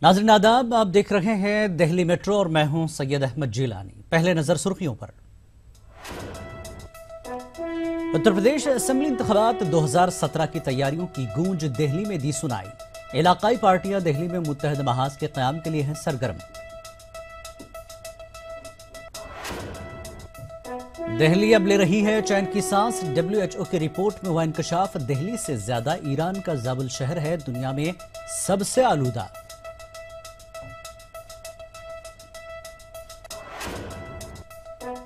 नाज़रीन आदाब, आप देख रहे हैं दिल्ली मेट्रो और मैं हूं सैयद अहमद जिलानी। पहले नजर सुर्खियों पर। उत्तर प्रदेश असेंबली इंतखाबात 2017 की तैयारियों की गूंज दिल्ली में दी सुनाई। इलाकाई पार्टियां दिल्ली में मुत्तहद महाज के क़याम के लिए हैं सरगर्म। दिल्ली अब ले रही है चैन की सांस। WHO की रिपोर्ट में हुआ इंकशाफ, दिल्ली से ज्यादा ईरान का जाबुल शहर है दुनिया में सबसे आलूदा।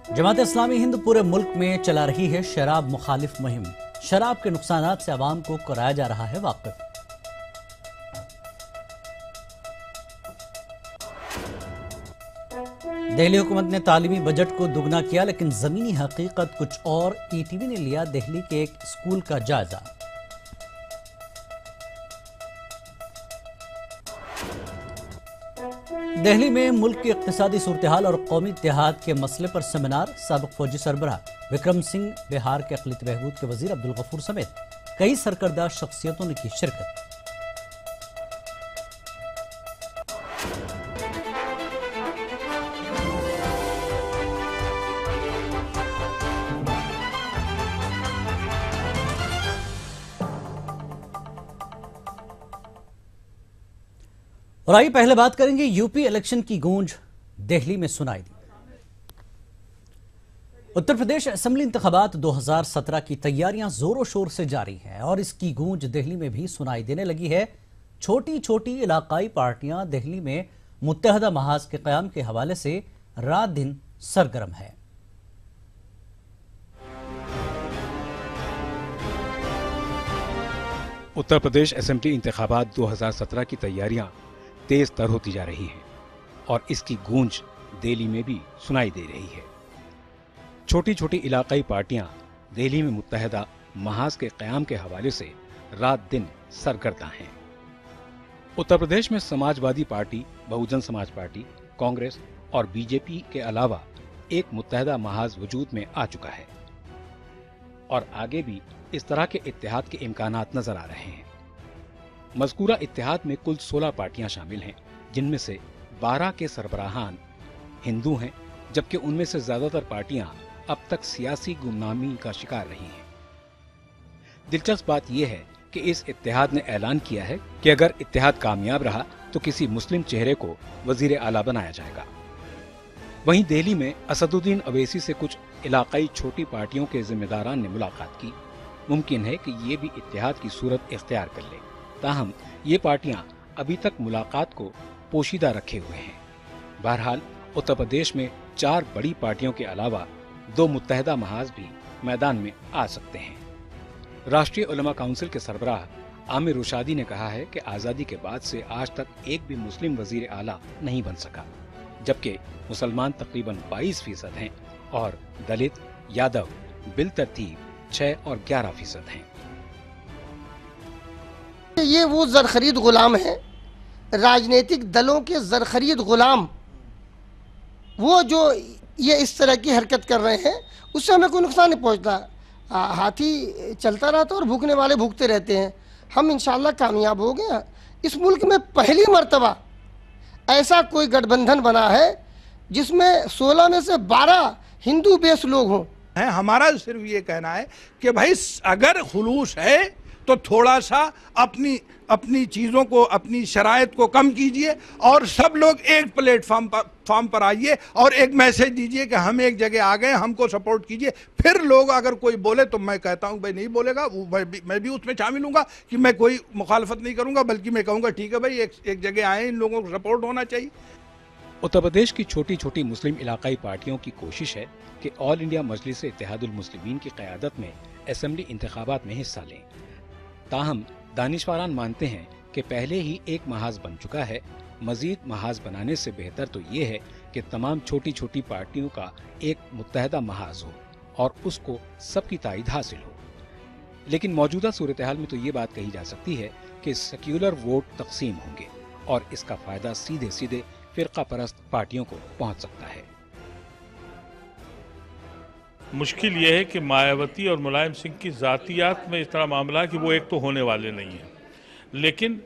जमात इस्लामी हिंद पूरे मुल्क में चला रही है शराब मुखालिफ मुहिम। शराब के नुकसानात से आवाम को कराया जा रहा है वाकिफ। दिल्ली हुकूमत ने तालीमी बजट को दुगना किया, लेकिन जमीनी हकीकत कुछ और। ETV ने लिया दिल्ली के एक स्कूल का जायजा। दिल्ली में मुल्क की इक्तिसादी सूरत-ए-हाल और कौमी इत्तेहाद के मसले पर सेमिनार। साबिक फौजी सरबराह विक्रम सिंह, बिहार के अक़लियत बहबूद के वजीर अब्दुल गफूर समेत कई सरकर्दा शख्सियतों ने की शिरकत। और आइए पहले बात करेंगे यूपी इलेक्शन की गूंज दिल्ली में सुनाई दी। उत्तर प्रदेश असेंबली इंतखाबात 2017 की तैयारियां जोरों शोर से जारी हैं और इसकी गूंज दिल्ली में भी सुनाई देने लगी है। छोटी छोटी इलाकाई पार्टियां दिल्ली में मुत्तहदा महाज के क़याम के हवाले से रात दिन सरगर्म है। उत्तर प्रदेश असेंबली इंतखाबात 2017 की तैयारियां तेज तर होती जा रही है और इसकी गूंज दिल्ली में भी सुनाई दे रही है। छोटी छोटी इलाकाई पार्टियां दिल्ली में मुत्तहदा महाज के क़याम के हवाले से रात दिन सरगर्दा हैं। उत्तर प्रदेश में समाजवादी पार्टी, बहुजन समाज पार्टी, कांग्रेस और बीजेपी के अलावा एक मुत्तहदा महाज वजूद में आ चुका है और आगे भी इस तरह के इत्तेहाद के इम्कानात नजर आ रहे हैं। मज़कूरा इत्तेहाद में कुल 16 पार्टियां शामिल हैं, जिनमें से 12 के सरबराहान हिंदू हैं, जबकि उनमें से ज्यादातर पार्टियां अब तक सियासी गुमनामी का शिकार रही हैं। दिलचस्प बात यह है कि इस इत्तेहाद ने ऐलान किया है कि अगर इत्तेहाद कामयाब रहा तो किसी मुस्लिम चेहरे को वजीर आला बनाया जाएगा। वहीं दिल्ली में असदुद्दीन अवैसी से कुछ इलाकाई छोटी पार्टियों के जिम्मेदारान ने मुलाकात की। मुमकिन है कि ये भी इत्तेहाद की सूरत इख्तियार कर ले, ताहम ये पार्टियां अभी तक मुलाकात को पोशीदा रखे हुए हैं। बहरहाल उत्तर प्रदेश में 4 बड़ी पार्टियों के अलावा 2 मुत्तहदा महाज भी मैदान में आ सकते हैं। राष्ट्रीय उलमा काउंसिल के सरबराह आमिर रुशादी ने कहा है कि आज़ादी के बाद से आज तक एक भी मुस्लिम वजीर आला नहीं बन सका, जबकि मुसलमान तकरीबन 22% हैं और दलित, यादव बिल तरतीब 6 और 11% हैं। ये वो ज़र-ख़रीद गुलाम हैं, राजनीतिक दलों के ज़र-ख़रीद गुलाम, वो जो ये इस तरह की हरकत कर रहे हैं, उससे हमें कोई नुकसान नहीं पहुंचता। हाथी चलता रहता है और भूखने वाले भूखते रहते हैं। हम इंशाअल्लाह कामयाब हो गए। इस मुल्क में पहली मर्तबा ऐसा कोई गठबंधन बना है जिसमें 16 में से 12 हिंदू बेस लोग हों। हमारा सिर्फ ये कहना है कि भाई अगर खुलूस है तो थोड़ा सा अपनी चीज़ों को, अपनी शराइत को कम कीजिए और सब लोग एक प्लेटफॉर्म पर आइए और एक मैसेज दीजिए कि हम एक जगह आ गए, हमको सपोर्ट कीजिए। फिर लोग अगर कोई बोले तो मैं कहता हूं भाई नहीं बोलेगा, मैं भी उसमें शामिल हूँगा कि मैं कोई मुखालफत नहीं करूँगा, बल्कि मैं कहूँगा ठीक है भाई एक जगह आए, इन लोगों को सपोर्ट होना चाहिए। उत्तर प्रदेश की छोटी छोटी मुस्लिम इलाकाई पार्टियों की कोशिश है कि ऑल इंडिया मजलिस इत्तेहादुल मुस्लिमीन की क़यादत में असेंबली इंतखाबात में हिस्सा लें। ताहम दानिशवारान मानते हैं कि पहले ही एक महाज बन चुका है। मजीद महाज बनाने से बेहतर तो ये है कि तमाम छोटी छोटी पार्टियों का एक मुत्तहदा महाज हो और उसको सबकी ताईद हासिल हो। लेकिन मौजूदा सूरत हाल में तो ये बात कही जा सकती है कि सेक्युलर वोट तकसीम होंगे और इसका फायदा सीधे सीधे फिरका परस्त पार्टियों को पहुंच सकता है। मुश्किल ये है कि मायावती और मुलायम सिंह की ज़ातियात में इस तरह मामला है कि वो एक तो होने वाले नहीं हैं, लेकिन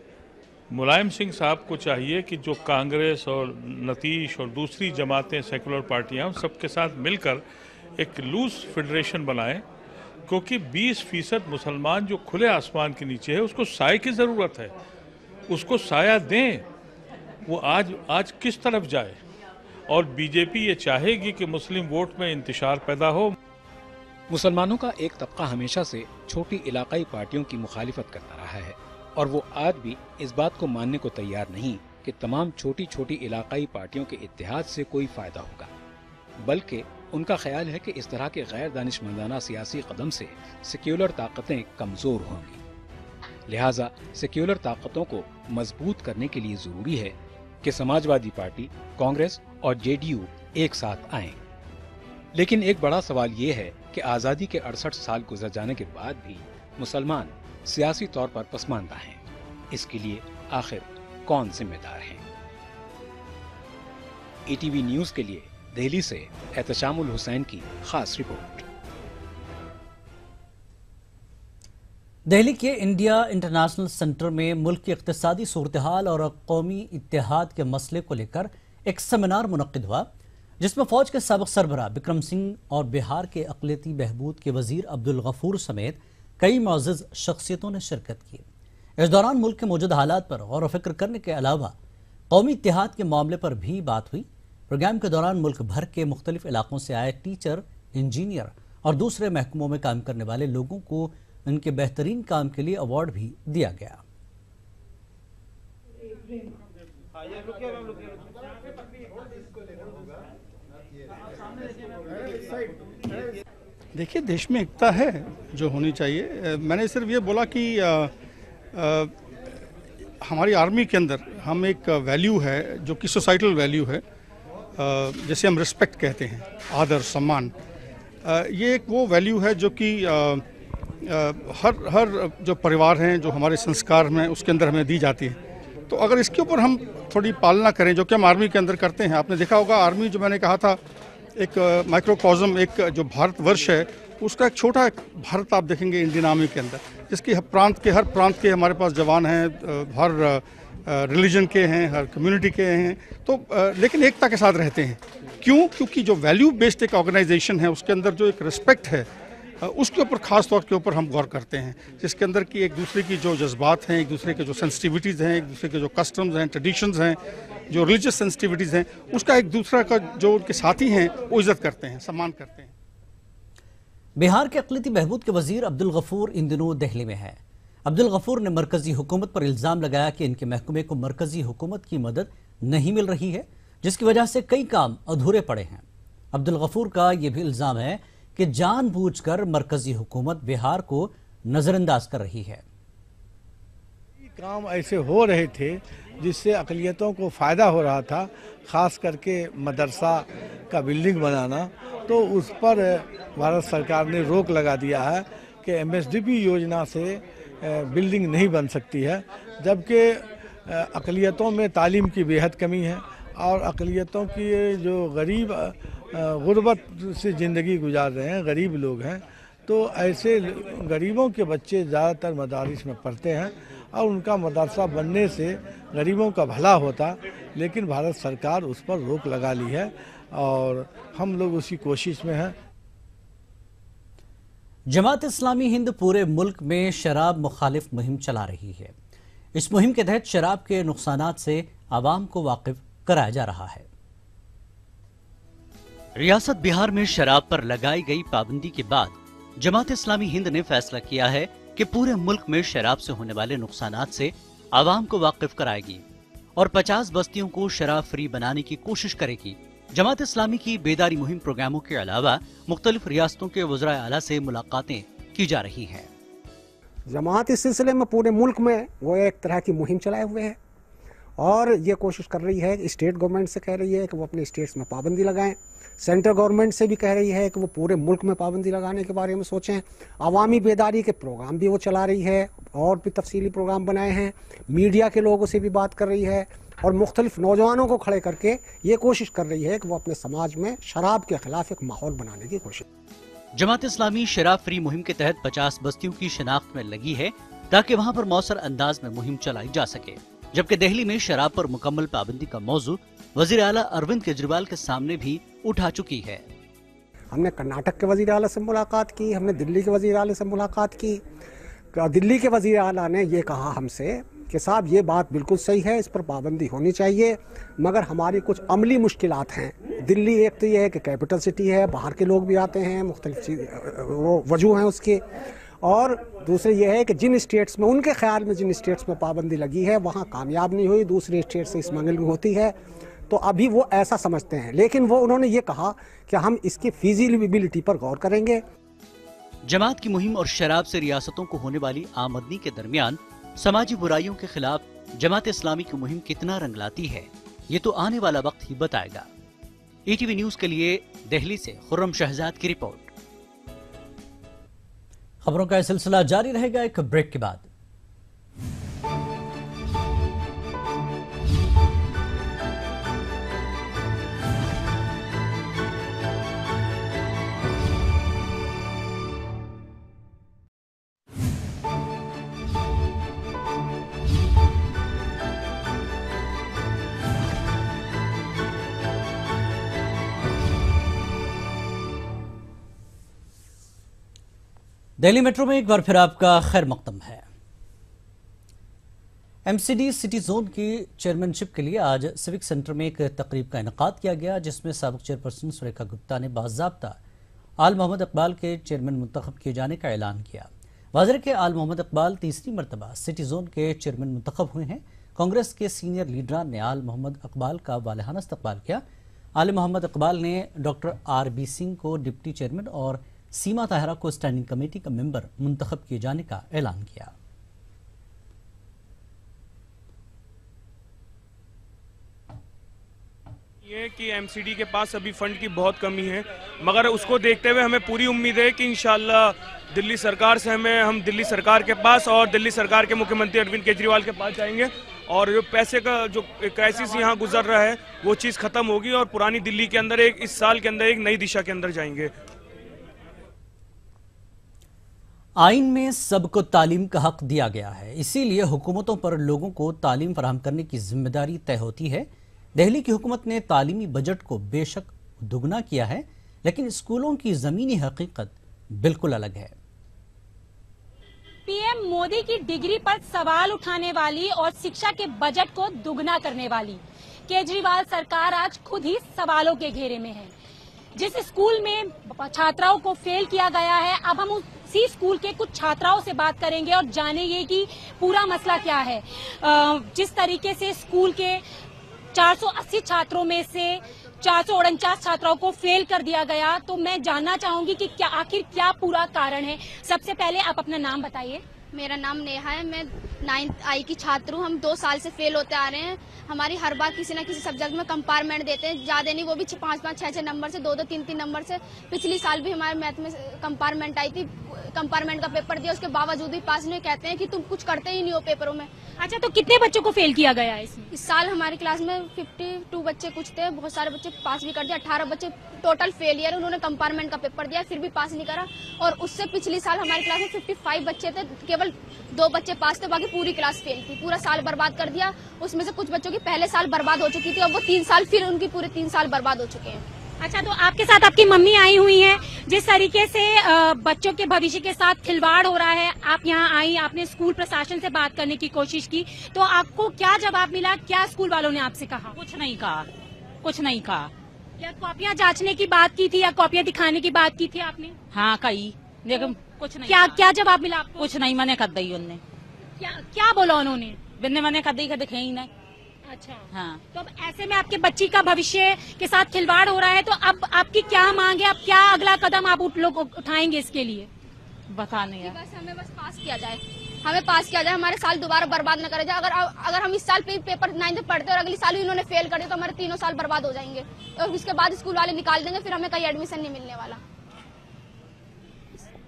मुलायम सिंह साहब को चाहिए कि जो कांग्रेस और नतीश और दूसरी जमातें सेकुलर पार्टियां उन सबके साथ मिलकर एक लूज फेडरेशन बनाएं, क्योंकि 20% मुसलमान जो खुले आसमान के नीचे है उसको साए की ज़रूरत है, उसको साया दें। वो आज किस तरफ जाए? और बीजेपी ये चाहेगी कि मुस्लिम वोट में इंतशार पैदा हो। मुसलमानों का एक तबका हमेशा से छोटी इलाकाई पार्टियों की मुखालिफत करता रहा है और वो आज भी इस बात को मानने को तैयार नहीं कि तमाम छोटी छोटी इलाकाई पार्टियों के इत्तेहाद से कोई फायदा होगा, बल्कि उनका ख्याल है कि इस तरह के गैर दानिशमंदाना सियासी कदम से सेक्युलर ताकतें कमजोर होंगी। लिहाजा सेक्युलर ताकतों को मजबूत करने के लिए जरूरी है कि समाजवादी पार्टी, कांग्रेस और जेडीयू एक साथ आएं। लेकिन एक बड़ा सवाल ये है कि आज़ादी के 68 साल गुजर जाने के बाद भी मुसलमान सियासी तौर पर पसमानदा हैं। इसके लिए आखिर कौन जिम्मेदार है? ETV न्यूज के लिए दिल्ली से एहतशामुल हुसैन की खास रिपोर्ट। दिल्ली के इंडिया इंटरनेशनल सेंटर में मुल्क की इक्तिसादी सूरत-ए-हाल और कौमी इत्तेहाद के मसले को लेकर एक सेमिनार मुनक्किद हुआ, जिसमें फौज के साबिक सरबराह बिक्रम सिंह और बिहार के अक़लियती बहबूद के वजीर अब्दुल गफूर समेत कई मुअज़्ज़ज़ शख्सियतों ने शिरकत की। इस दौरान मुल्क के मौजूदा हालात पर गौर व फिक्र करने के अलावा कौमी इत्तेहाद के मामले पर भी बात हुई। प्रोग्राम के दौरान मुल्क भर के मुख्तलिफ इलाकों से आए टीचर, इंजीनियर और दूसरे महकमों में काम करने वाले लोगों को उनके बेहतरीन काम के लिए अवार्ड भी दिया गया। देखिए, देश में एकता है जो होनी चाहिए। मैंने सिर्फ ये बोला कि हमारी आर्मी के अंदर हम एक वैल्यू है जो कि सोसाइटल वैल्यू है, जैसे हम रिस्पेक्ट कहते हैं, आदर, सम्मान। ये एक वो वैल्यू है जो कि हर जो परिवार हैं, जो हमारे संस्कार में उसके अंदर हमें दी जाती है। तो अगर इसके ऊपर हम थोड़ी पालना करें, जो कि हम आर्मी के अंदर करते हैं। आपने देखा होगा आर्मी, जो मैंने कहा था, एक माइक्रोकॉज़म, एक जो भारतवर्ष है उसका एक छोटा भारत आप देखेंगे इंडियन आर्मी के अंदर, जिसके हर प्रांत के हमारे पास जवान हैं, हर रिलीजन के हैं, हर कम्युनिटी के हैं। तो लेकिन एकता के साथ रहते हैं। क्यों? क्योंकि जो वैल्यू बेस्ड एक ऑर्गेनाइजेशन है उसके अंदर जो एक रिस्पेक्ट है, उसके ऊपर ख़ास तौर के ऊपर हम गौर करते हैं, जिसके अंदर की एक दूसरे की जो जज्बात हैं, एक दूसरे के जो सेंसिटिविटीज़ हैं, एक दूसरे के जो कस्टम्स हैं, ट्रेडिशंस हैं, जो रिलीजियस सेंसिटिविटीज़ हैं, उसका एक दूसरा का जो उनके साथी हैं वो इज़्ज़त करते हैं, सम्मान करते हैं। बिहार के अक़लियती बहबूद के वजीर अब्दुल गफूर इन दिनों दिल्ली में हैं। अब्दुल गफूर ने मरकजी हुकूमत पर इल्ज़ाम लगाया कि इनके महकमे को मरकजी हुकूमत की मदद नहीं मिल रही है, जिसकी वजह से कई काम अधूरे पड़े हैं। अब्दुल गफूर का यह भी इल्ज़ाम है कि जानबूझकर मरकजी हुकूमत बिहार को नजरअंदाज कर रही है। काम ऐसे हो रहे थे जिससे अक़लियतों को फ़ायदा हो रहा था, ख़ास करके मदरसा का बिल्डिंग बनाना, तो उस पर भारत सरकार ने रोक लगा दिया है कि MSDP योजना से बिल्डिंग नहीं बन सकती है, जबकि अक़लियतों में तालीम की बेहद कमी है और अक़लियतों की जो गरीब गुर्बत से ज़िंदगी गुजार रहे हैं, गरीब लोग हैं, तो ऐसे गरीबों के बच्चे ज़्यादातर मदारिस में पढ़ते हैं और उनका मदरसा बनने से गरीबों का भला होता, लेकिन भारत सरकार उस पर रोक लगा ली है और हम लोग उसी कोशिश में हैं। जमात इस्लामी हिंद पूरे मुल्क में शराब मुखालिफ मुहिम चला रही है। इस मुहिम के तहत शराब के नुकसानात से आवाम को वाकिफ कराया जा रहा है। रियासत बिहार में शराब पर लगाई गई पाबंदी के बाद जमात इस्लामी हिंद ने फैसला किया है कि पूरे मुल्क में शराब से होने वाले नुकसानात से आवाम को वाकिफ कराएगी और 50 बस्तियों को शराब फ्री बनाने की कोशिश करेगी। जमात इस्लामी की बेदारी मुहिम प्रोग्रामों के अलावा मुख्तलिफ रियासतों के वज़राए आला से मुलाकातें की जा रही हैं। जमात इस सिलसिले में पूरे मुल्क में वो एक तरह की मुहिम चलाए हुए है और ये कोशिश कर रही है, स्टेट गवर्नमेंट से कह रही है कि वो अपने स्टेट्स में पाबंदी लगाएं, सेंट्रल गवर्नमेंट से भी कह रही है कि वो पूरे मुल्क में पाबंदी लगाने के बारे में सोचें। अवामी बेदारी के प्रोग्राम भी वो चला रही है और भी तफसीली प्रोग्राम बनाए हैं, मीडिया के लोगों से भी बात कर रही है और मुख्तलिफ नौजवानों को खड़े करके ये कोशिश कर रही है कि वो अपने समाज में शराब के खिलाफ एक माहौल बनाने की कोशिश। जमात इस्लामी शराब फ्री मुहिम के तहत 50 बस्तियों की शिनाख्त में लगी है ताकि वहां पर मौसर अंदाज में मुहिम चलाई जा सके। जबकि दिल्ली में शराब पर मुकम्मल पाबंदी का मौजू वजीर आला अरविंद केजरीवाल के सामने भी उठा चुकी है। हमने कर्नाटक के वजीर आला से मुलाकात की, हमने दिल्ली के वजीर आला से मुलाकात की। दिल्ली के वजीर आला ने ये कहा हमसे कि साहब ये बात बिल्कुल सही है, इस पर पाबंदी होनी चाहिए, मगर हमारी कुछ अमली मुश्किलात हैं। दिल्ली एक तो ये है कि कैपिटल सिटी है, बाहर के लोग भी आते हैं, मुख्तलिफ वो वजूह हैं उसके, और दूसरे ये है कि जिन स्टेट्स में उनके ख्याल में जिन स्टेट्स में पाबंदी लगी है वहाँ कामयाब नहीं हुई, दूसरे स्टेट से स्मगलिंग होती है, तो अभी वो ऐसा समझते हैं। लेकिन वो उन्होंने ये कहा कि हम इसकी फीजिबिलिटी पर गौर करेंगे। जमात की मुहिम और शराब से रियासतों को होने वाली आमदनी के दरमियान समाजी बुराइयों के खिलाफ जमात इस्लामी की मुहिम कितना रंग लाती है, ये तो आने वाला वक्त ही बताएगा। ETV न्यूज के लिए दिल्ली से खुर्रम शहजाद की रिपोर्ट। खबरों का सिलसिला जारी रहेगा एक ब्रेक के बाद। दिल्ली मेट्रो में एक बार फिर आपका खैर मकदम है। MCD सिटी जोन की चेयरमैनशिप के लिए आज सिविक सेंटर में एक तकरीब का इनेकाद किया गया, जिसमें साबिक चेयरपर्सन सुरेखा गुप्ता ने बाज़ाब्ता आल मोहम्मद इकबाल के चेयरमैन मुंतखब किए जाने का ऐलान किया। वाज़ेह के आल मोहम्मद इकबाल तीसरी मरतबा सिटी जोन के चेयरमैन मुंतखब हुए हैं। कांग्रेस के सीनियर लीडरान ने आल मोहम्मद इकबाल का वालिहाना इस्तकबाल किया। आल मोहम्मद इकबाल ने डॉक्टर RB सिंह को डिप्टी चेयरमैन और सीमा ताहिरा को स्टैंडिंग कमेटी का मेंबर मुंतखब किए जाने का ऐलान किया। ये कि MCD के पास अभी फंड की बहुत कमी है, मगर उसको देखते हुए हमें पूरी उम्मीद है कि इंशाल्लाह दिल्ली सरकार से हम दिल्ली सरकार के पास और दिल्ली सरकार के मुख्यमंत्री अरविंद केजरीवाल के पास जाएंगे और जो पैसे का जो क्राइसिस यहाँ गुजर रहा है वो चीज़ खत्म होगी और पुरानी दिल्ली के अंदर इस साल के अंदर एक नई दिशा के अंदर जाएंगे। आइन में सबको तालीम का हक दिया गया है, इसीलिए हुकूमतों पर लोगों को तालीम फराहम करने की जिम्मेदारी तय होती है। दिल्ली की हुकूमत ने तालीमी बजट को बेशक दुगना किया है, लेकिन स्कूलों की जमीनी हकीकत बिल्कुल अलग है। PM मोदी की डिग्री पर सवाल उठाने वाली और शिक्षा के बजट को दुगना करने वाली केजरीवाल सरकार आज खुद ही सवालों के घेरे में है। जिस स्कूल में छात्राओं को फेल किया गया है, अब हम उसी स्कूल के कुछ छात्राओं से बात करेंगे और जानेंगे कि पूरा मसला क्या है। जिस तरीके से स्कूल के 480 छात्रों में से 449 छात्राओं को फेल कर दिया गया, तो मैं जानना चाहूंगी कि क्या आखिर क्या पूरा कारण है। सबसे पहले आप अपना नाम बताइए। मेरा नाम नेहा है, मैं 9th I की छात्र हूँ। हम 2 साल से फेल होते आ रहे हैं। हमारी हर बार किसी न किसी सब्जेक्ट में कंपार्टमेंट देते हैं, ज्यादा नहीं, वो भी 5-5, 6-6 नंबर से, 2-2, 3-3 नंबर से। पिछली साल भी हमारे मैथ में कंपार्टमेंट आई थी, कंपार्टमेंट का पेपर दिया, उसके बावजूद भी पास नहीं। कहते हैं कि तुम कुछ करते ही नहीं हो पेपरों में। अच्छा, तो कितने बच्चों को फेल किया गया है इसमें? इस साल हमारी क्लास में 52 बच्चे कुछ थे, बहुत सारे बच्चे पास भी कर दिया। 18 बच्चे टोटल फेलियर, उन्होंने कंपार्टमेंट का पेपर दिया फिर भी पास नहीं करा। और उससे पिछली साल हमारी क्लास में 55 बच्चे थे, केवल 2 बच्चे पास थे, बाकी पूरी क्लास फेल थी। पूरा साल बर्बाद कर दिया। उसमें से कुछ बच्चों की पहले साल बर्बाद हो चुकी थी और वो 3 साल फिर उनकी पूरे 3 साल बर्बाद हो चुके हैं। अच्छा, तो आपके साथ आपकी मम्मी आई हुई हैं। जिस तरीके से बच्चों के भविष्य के साथ खिलवाड़ हो रहा है, आप यहाँ आई, आपने स्कूल प्रशासन से बात करने की कोशिश की, तो आपको क्या जवाब मिला? क्या स्कूल वालों ने आपसे कहा? कुछ नहीं कहा, कुछ नहीं कहा। क्या कॉपियाँ जांचने की बात की थी या कॉपियाँ दिखाने की बात की थी आपने? हाँ कही, लेकिन कुछ नहीं। क्या जवाब मिला आपको? कुछ नहीं, मैंने कर दी उनने। क्या बोला उन्होंने? बिन्ने मैंने कर दी, दिखे ही नहीं। अच्छा, हाँ। तो अब ऐसे में आपके बच्ची का भविष्य के साथ खिलवाड़ हो रहा है, तो अब आपकी क्या मांग है? अब क्या अगला कदम आप लोग उठाएंगे इसके लिए? बता नहीं है। बस हमें पास किया जाए, हमें पास किया जाए, हमारे साल दोबारा बर्बाद न करे जाए। अगर हम इस साल पेपर 9th में पढ़ते और अगली साल भी उन्होंने फेल कर दिया तो हमारे 3 साल बर्बाद हो जाएंगे और उसके बाद स्कूल वाले निकाल देंगे, फिर हमें कहीं एडमिशन नहीं मिलने वाला।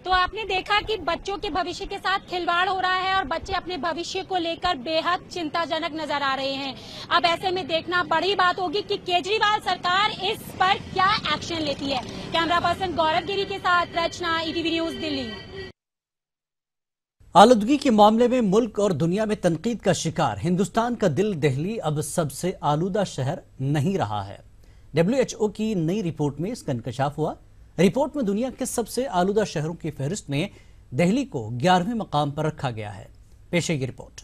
तो आपने देखा कि बच्चों के भविष्य के साथ खिलवाड़ हो रहा है और बच्चे अपने भविष्य को लेकर बेहद चिंताजनक नजर आ रहे हैं। अब ऐसे में देखना बड़ी बात होगी कि केजरीवाल सरकार इस पर क्या एक्शन लेती है। कैमरा पर्सन गौरव गिरी के साथ रचना, ETV न्यूज दिल्ली। आलूदगी के मामले में मुल्क और दुनिया में तनकीद का शिकार हिंदुस्तान का दिल दिल्ली अब सबसे आलूदा शहर नहीं रहा है। WHO की नई रिपोर्ट में इसका इंकशाफ हुआ। रिपोर्ट में दुनिया के सबसे आलूदा शहरों की फहरिस्त में दिल्ली को 11वें मकाम पर रखा गया है। पेश है ये रिपोर्ट।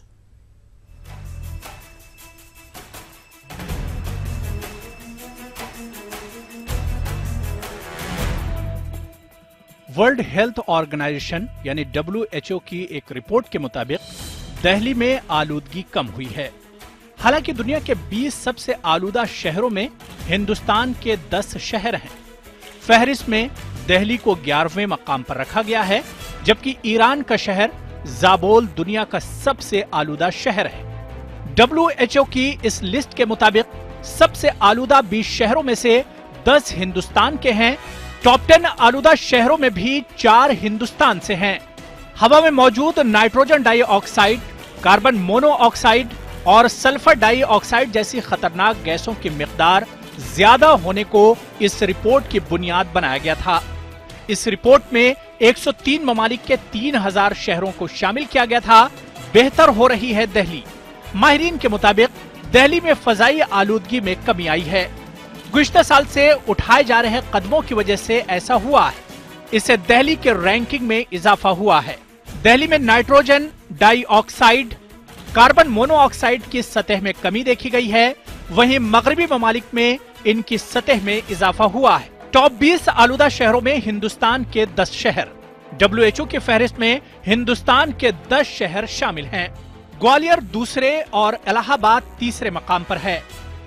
वर्ल्ड हेल्थ ऑर्गेनाइजेशन यानी WHO की एक रिपोर्ट के मुताबिक दिल्ली में आलूदगी कम हुई है। हालांकि दुनिया के 20 सबसे आलूदा शहरों में हिंदुस्तान के 10 शहर हैं। फहरिस्त में दिल्ली को 11वें मकाम पर रखा गया है, जबकि ईरान का शहर ज़ाबोल दुनिया का सबसे आलूदा शहर है। WHO की इस लिस्ट के मुताबिक सबसे आलूदा 20 शहरों में से 10 हिंदुस्तान के हैं। टॉप 10 आलूदा शहरों में भी 4 हिंदुस्तान से हैं। हवा में मौजूद नाइट्रोजन डाइऑक्साइड, कार्बन मोनोऑक्साइड और सल्फर डाइऑक्साइड जैसी खतरनाक गैसों की मिकदार ज्यादा होने को इस रिपोर्ट की बुनियाद बनाया गया था। इस रिपोर्ट में 103 ममालिक के 3000 शहरों को शामिल किया गया था। बेहतर हो रही है दिल्ली। माहिरीन के मुताबिक दिल्ली में फजाई आलूदगी में कमी आई है। गुज़िश्ता साल से उठाए जा रहे कदमों की वजह से ऐसा हुआ है। इससे दिल्ली के रैंकिंग में इजाफा हुआ है। दिल्ली में नाइट्रोजन डाइऑक्साइड, कार्बन मोनोऑक्साइड की सतह में कमी देखी गई है। वहीं मगरबी ममालिक में इनकी सतह में इजाफा हुआ है। टॉप 20 आलूदा शहरों में हिंदुस्तान के 10 शहर। WHO की फहरिस्त में हिंदुस्तान के 10 शहर शामिल हैं। ग्वालियर दूसरे और इलाहाबाद तीसरे मकाम पर है।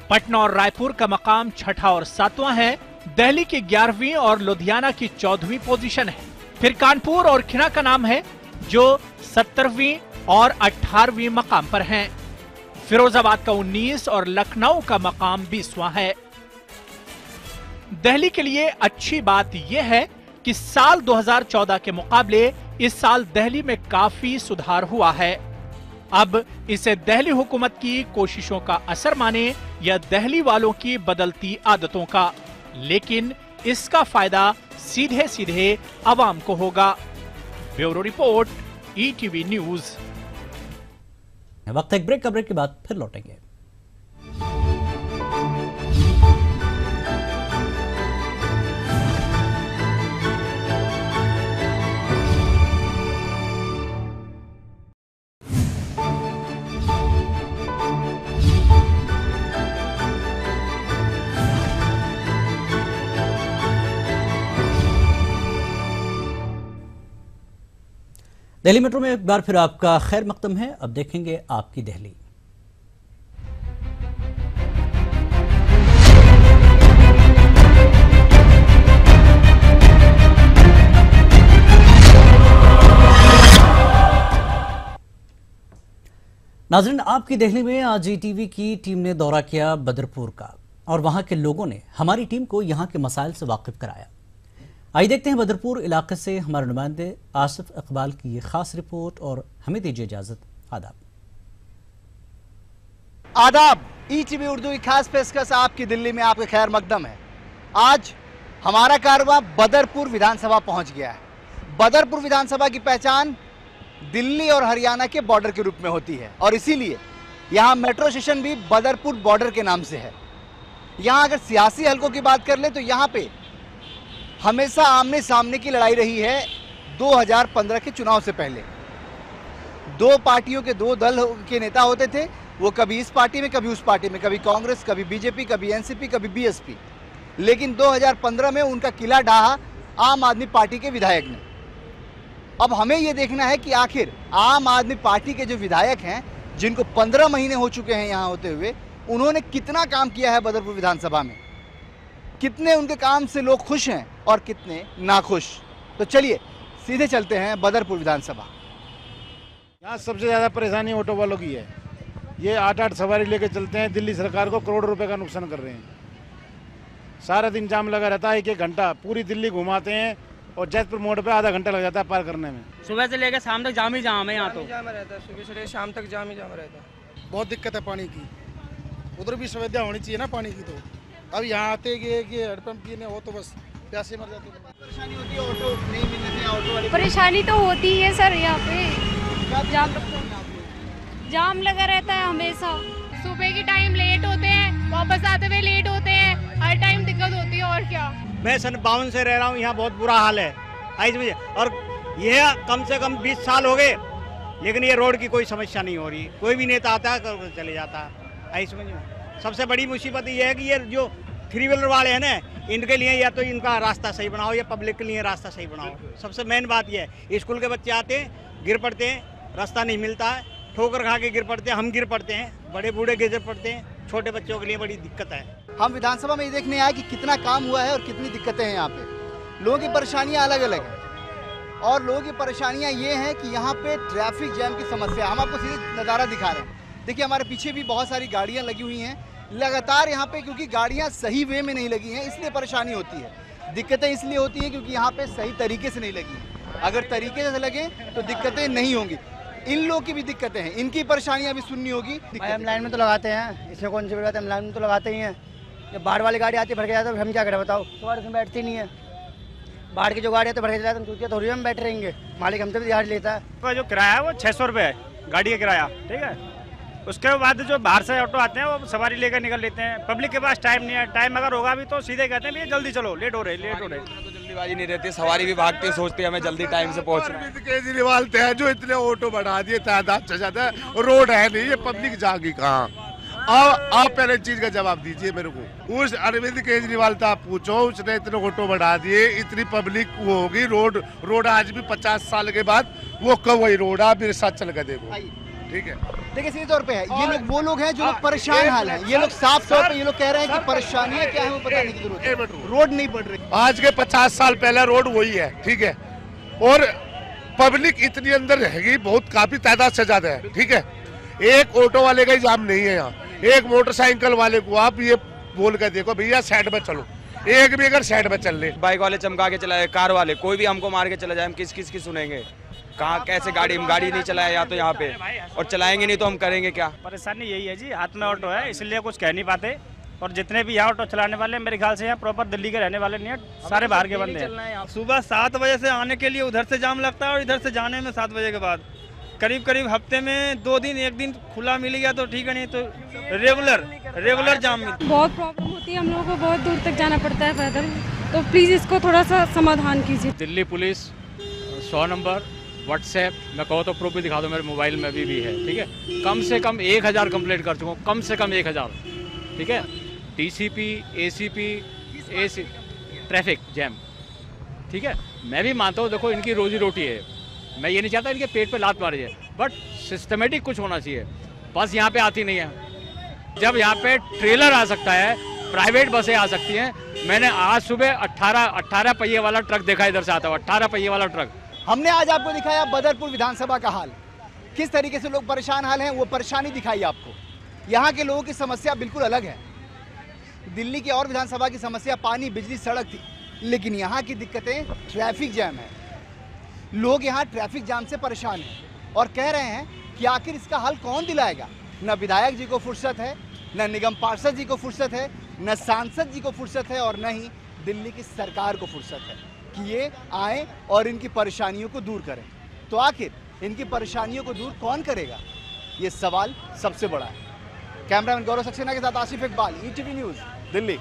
पटना और रायपुर का मकाम छठा और 7वां है। दिल्ली की 11वीं और लुधियाना की 14वीं पोजीशन है। फिर कानपुर और खिना का नाम है जो 17वीं और 18वीं मकाम पर हैं। फिरोजाबाद का 19 और लखनऊ का मकाम 20वां है। दिल्ली के लिए अच्छी बात यह है कि साल 2014 के मुकाबले इस साल दिल्ली में काफी सुधार हुआ है। अब इसे दिल्ली हुकूमत की कोशिशों का असर माने या दिल्ली वालों की बदलती आदतों का, लेकिन इसका फायदा सीधे सीधे आवाम को होगा। Bureau report, ETV news. वक्त एक ब्रेक का, ब्रेक के बाद फिर लौटेंगे। दिल्ली मेट्रो में एक बार फिर आपका खैर मकदम है। अब देखेंगे आपकी दिल्ली। नाज़रीन, आपकी दिल्ली में आज ETV की टीम ने दौरा किया बदरपुर का और वहां के लोगों ने हमारी टीम को यहां के मसाइल से वाकिफ कराया। आइए देखते हैं बदरपुर इलाके से हमारे नुमाइंदे आसिफ इकबाल की ये खास रिपोर्ट और हमें दीजिए इजाजत। आदाब। आदाब। ETV उर्दू की खास पेशकश आपकी दिल्ली में आपके खैर मकदम है। आज हमारा कारवां बदरपुर विधानसभा पहुंच गया है। बदरपुर विधानसभा की पहचान दिल्ली और हरियाणा के बॉर्डर के रूप में होती है और इसीलिए यहाँ मेट्रो स्टेशन भी बदरपुर बॉर्डर के नाम से है। यहाँ अगर सियासी हलकों की बात कर ले तो यहाँ पे हमेशा आमने सामने की लड़ाई रही है। 2015 के चुनाव से पहले दो पार्टियों के दो दल के नेता होते थे। वो कभी इस पार्टी में, कभी उस पार्टी में, कभी कांग्रेस, कभी बीजेपी, कभी एनसीपी, कभी बीएसपी। लेकिन 2015 में उनका किला ढहा आम आदमी पार्टी के विधायक ने। अब हमें ये देखना है कि आखिर आम आदमी पार्टी के जो विधायक हैं, जिनको 15 महीने हो चुके हैं यहाँ होते हुए, उन्होंने कितना काम किया है बदरपुर विधानसभा में, कितने उनके काम से लोग खुश हैं और कितने नाखुश। तो चलिए सीधे चलते हैं बदरपुर विधानसभा। यहाँ सबसे ज़्यादा परेशानी ऑटो वालों की है। ये 8-8 सवारी लेके चलते हैं, दिल्ली सरकार को करोड़ों रुपए का नुकसान कर रहे हैं। सारा दिन जाम लगा रहता है, 1-1 घंटा पूरी दिल्ली घुमाते हैं और जैतपुर मोड़ पे आधा घंटा लग जाता है पार करने में। सुबह से लेकर शाम तक जाम ही जाम है। यहाँ तो जाम रहता है, सुबह से लेकर शाम तक जाम ही जाम रहता है। बहुत दिक्कत है पानी की। उधर भी सुविधा होनी चाहिए ना पानी की। तो अब यहाँ आते गए कि हेडपम्प पीने हो तो बस प्यासे मर जाते हैं। परेशानी होती है ऑटो नहीं मिलने से। ऑटो वाले परेशानी तो होती है सर यहाँ पे। जाम लगा रहता है हमेशा। सुबह की टाइम लेट होते हैं, वापस आते हुए लेट होते हैं, हर टाइम दिक्कत होती है। और क्या, मैं सन 52 से रह रहा हूँ, यहाँ बहुत बुरा हाल है और यह कम से कम 20 साल हो गए, लेकिन ये रोड की कोई समस्या नहीं हो रही। कोई भी नेता आता है चले जाता है। ऐसे में सबसे बड़ी मुसीबत ये है कि ये जो 3 व्हीलर वाले हैं ना, इनके लिए या तो इनका रास्ता सही बनाओ या पब्लिक के लिए रास्ता सही बनाओ। सबसे मेन बात यह है, स्कूल के बच्चे आते हैं, गिर पड़ते हैं, रास्ता नहीं मिलता है, ठोकर खा के गिर पड़ते हैं, हम गिर पड़ते हैं, बड़े बूढ़े गिर पड़ते हैं, छोटे बच्चों के लिए बड़ी दिक्कत है। हम विधानसभा में ये देखने आए कि कितना काम हुआ है और कितनी दिक्कतें हैं यहाँ पे। लोगों की परेशानियाँ अलग अलग हैं और लोगों की परेशानियाँ ये हैं कि यहाँ पे ट्रैफिक जैम की समस्या। हम आपको सीधे नज़ारा दिखा रहे हैं। देखिए हमारे पीछे भी बहुत सारी गाड़ियाँ लगी हुई हैं लगातार यहाँ पे, क्योंकि गाड़ियाँ सही वे में नहीं लगी हैं, इसलिए परेशानी होती है। दिक्कतें इसलिए होती हैं क्योंकि यहाँ पे सही तरीके से नहीं लगी। अगर तरीके से लगे तो दिक्कतें नहीं होंगी। इन लोगों की भी दिक्कतें हैं, इनकी परेशानियाँ भी सुननी होगी। हम लाइन में तो लगाते हैं, इसमें कौन सी बात है, हम लाइन में तो लगाते ही हैं। जब बाहर वाली गाड़ी आती है भर के जाता है, हम क्या करें बताओ। सवार इसमें बैठती नहीं है, बाहर की जो गाड़ी है तो भर के जाता है, हम थोड़ी हम बैठ रहेंगे, मालिक हमसे भी दिहाड़ी लेता है। जो किराया है वो 600 रुपये है गाड़ी का किराया, ठीक है। उसके बाद जो बाहर से ऑटो आते हैं वो सवारी लेकर निकल लेते हैं। पब्लिक के पास टाइम नहीं है, टाइम अगर होगा भी तो सीधे कहते हैं भैया जल्दी चलो, लेट हो रहे। तो जल्दीबाजी नहीं रहती, सवारी भी भागती है, सोचती है हमें जल्दी टाइम से पहुंचना है। केजरीवाल थे जो इतने ऑटो बढ़ा दिए, तादाद से ज्यादा रोड है नहीं, ये पब्लिक जाएगी कहाँ? आप पहले चीज का जवाब दीजिए मेरे को। उस अरविंद केजरीवाल था, आप पूछो, उसने इतने ऑटो बढ़ा दिए, इतनी पब्लिक वो होगी। रोड आज भी 50 साल के बाद वो कब वही रोड आप मेरे साथ चल कर देखो, ठीक है। देखिए सीधे तौर पे है, ये लोग वो लोग हैं जो लोग परेशान हाल हैं। ये लोग साफ तौर पे ये लोग कह रहे हैं कि परेशानियां क्या है वो बताने की जरूरत है, रोड नहीं बढ़ रही। आज के 50 साल पहले रोड वही है, ठीक है, और पब्लिक इतनी अंदर रहेगी, बहुत काफी तादाद से ज्यादा है, ठीक है। एक ऑटो वाले का ही जाम नहीं है यहाँ, एक मोटरसाइकिल वाले को आप ये बोल कर देखो भैया साइड में चलो, एक भी अगर साइड में चल ले। बाइक वाले चमका के चलाए, कार वाले कोई भी हमको मार के चला जाए, हम किस की सुनेंगे? कहाँ कैसे गाड़ी नहीं चलाए या तो यहाँ पे, और चलाएंगे नहीं तो हम करेंगे क्या? परेशानी यही है जी, हाथ में ऑटो है इसलिए कुछ कह नहीं पाते। और जितने भी यहाँ ऑटो चलाने वाले मेरे ख्याल से यहाँ प्रॉपर दिल्ली के रहने वाले नहीं है, सारे बाहर के बंदे हैं। सुबह 7 बजे से आने के लिए उधर से जाम लगता है और इधर से जाने में 7 बजे के बाद करीब हफ्ते में 2 दिन, 1 दिन खुला मिल गया तो ठीक है, नहीं तो रेगुलर जाम मिलता है। बहुत प्रॉब्लम होती है, हम लोगों को बहुत दूर तक जाना पड़ता है पैदल, तो प्लीज़ इसको थोड़ा सा समाधान कीजिए। दिल्ली पुलिस 100 नंबर व्हाट्सएप, मैं कहूँ तो प्रूफ भी दिखा दो, मेरे मोबाइल में भी है, ठीक है। कम से कम 1000 कंप्लेंट कर चुका हूँ, कम से कम 1000, ठीक है। टीसीपी, एसीपी, ट्रैफिक जैम, ठीक है। मैं भी मानता हूँ, देखो इनकी रोजी रोटी है, मैं ये नहीं चाहता इनके पेट पे लात मारी जाए, बट सिस्टमेटिक कुछ होना चाहिए। बस यहाँ पे आती नहीं है, जब यहाँ पे ट्रेलर आ सकता है, प्राइवेट बसें आ सकती हैं। मैंने आज सुबह 18 पहिए वाला ट्रक देखा इधर से आता हुआ, 18 पहिए वाला ट्रक। हमने आज आपको दिखाया बदरपुर विधानसभा का हाल, किस तरीके से लोग परेशान हाल हैं, वो परेशानी दिखाई आपको। यहाँ के लोगों की समस्या बिल्कुल अलग है। दिल्ली की और विधानसभा की समस्या पानी, बिजली, सड़क थी, लेकिन यहाँ की दिक्कतें ट्रैफिक जैम है। लोग यहाँ ट्रैफिक जाम से परेशान हैं और कह रहे हैं कि आखिर इसका हल कौन दिलाएगा। न विधायक जी को फुर्सत है, न निगम पार्षद जी को फुर्सत है, न सांसद जी को फुर्सत है, और न ही दिल्ली की सरकार को फुर्सत है कि ये आए और इनकी परेशानियों को दूर करें। तो आखिर इनकी परेशानियों को दूर कौन करेगा, ये सवाल सबसे बड़ा है। कैमरामैन गौरव सक्सेना के साथ आसिफ इकबाल, ETV न्यूज़, दिल्ली।